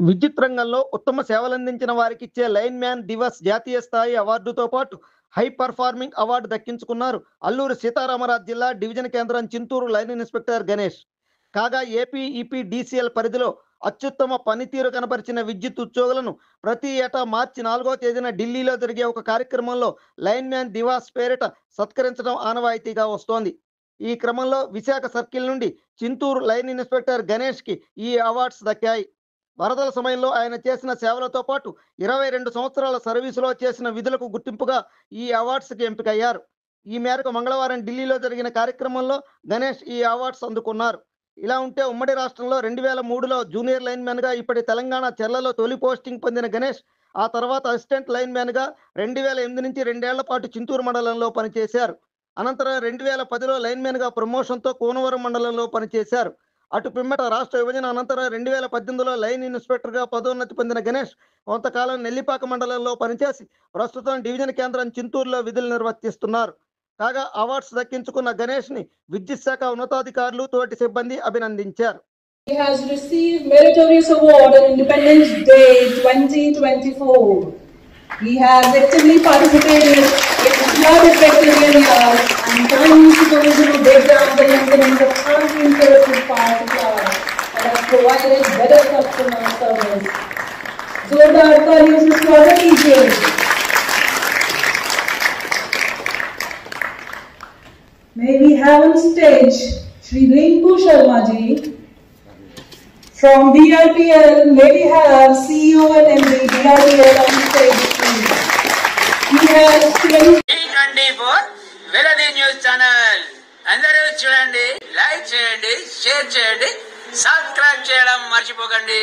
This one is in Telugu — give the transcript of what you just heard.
విద్యుత్ రంగంలో ఉత్తమ సేవలందించిన వారికిచ్చే లైన్ మ్యాన్ దివస్ జాతీయ స్థాయి అవార్డుతో పాటు హై పర్ఫార్మింగ్ అవార్డు దక్కించుకున్నారు అల్లూరు సీతారామరాజు జిల్లా డివిజన్ కేంద్రం చింతూరు లైన్ ఇన్స్పెక్టర్ గణేష్. కాగా ఏపీ ఈపీడీసీఎల్ పరిధిలో అత్యుత్తమ పనితీరు కనబరిచిన విద్యుత్ ఉద్యోగులను ప్రతి ఏటా మార్చి 4వ తేదీన ఢిల్లీలో జరిగే ఒక కార్యక్రమంలో లైన్ మ్యాన్ దివాస్ పేరిట సత్కరించడం ఆనవాయితీగా వస్తోంది. ఈ క్రమంలో విశాఖ సర్కిల్ నుండి చింతూరు లైన్ ఇన్స్పెక్టర్ గణేష్కి ఈ అవార్డ్స్ దక్కాయి. వరదల సమయంలో ఆయన చేసిన సేవలతో పాటు 22 సంవత్సరాల సర్వీసులో చేసిన విధులకు గుర్తింపుగా ఈ అవార్డ్స్కి ఎంపికయ్యారు. ఈ మేరకు మంగళవారం ఢిల్లీలో జరిగిన కార్యక్రమంలో గణేష్ ఈ అవార్డ్స్ అందుకున్నారు. ఇలా ఉంటే ఉమ్మడి రాష్ట్రంలో 2003లో జూనియర్ లైన్ మ్యాన్గా, ఇప్పటి తెలంగాణ చెర్లలో తొలి పోస్టింగ్ పొందిన గణేష్ ఆ తర్వాత అసిస్టెంట్ లైన్ మ్యాన్గా 2008 నుంచి 2 ఏళ్ల పాటు చింతూరు మండలంలో పనిచేశారు. అనంతరం 2010లో లైన్ మ్యాన్గా ప్రమోషన్తో కూనవరం మండలంలో పనిచేశారు. అటు పిమ్మట రాష్ట్ర విభజన అనంతరం 2018లో లైన్ ఇన్స్పెక్టర్గా పదోన్నతి పొందిన గణేష్ కొంతకాలం నెల్లిపాక మండలంలో పనిచేసి ప్రస్తుతం డివిజన్ కేంద్రం చింతూరులో విధులు నిర్వర్తిస్తున్నారు. కాగా అవార్డ్స్ దక్కించుకున్న గణేష్ని విద్యుత్ శాఖ ఉన్నతాధికారులు, తోటి సిబ్బంది అభినందించారు. He has received Meritorious Award on Independence Day 2024. He has actively participated in flood-affected areas and contributed to break down the maintenance of uninterrupted power supply and has provided better customer service. Zordar Talis is for the teachers. May we have on stage Shri Rinku Sharma ji. From BRPL, may we have CEO and MD BRPL on stage, please. He has 24 వెలది న్యూస్ ఛానల్. అందరూ చూడండి, లైక్ చేయండి, షేర్ చేయండి, సబ్స్క్రైబ్ చేయడం మర్చిపోకండి.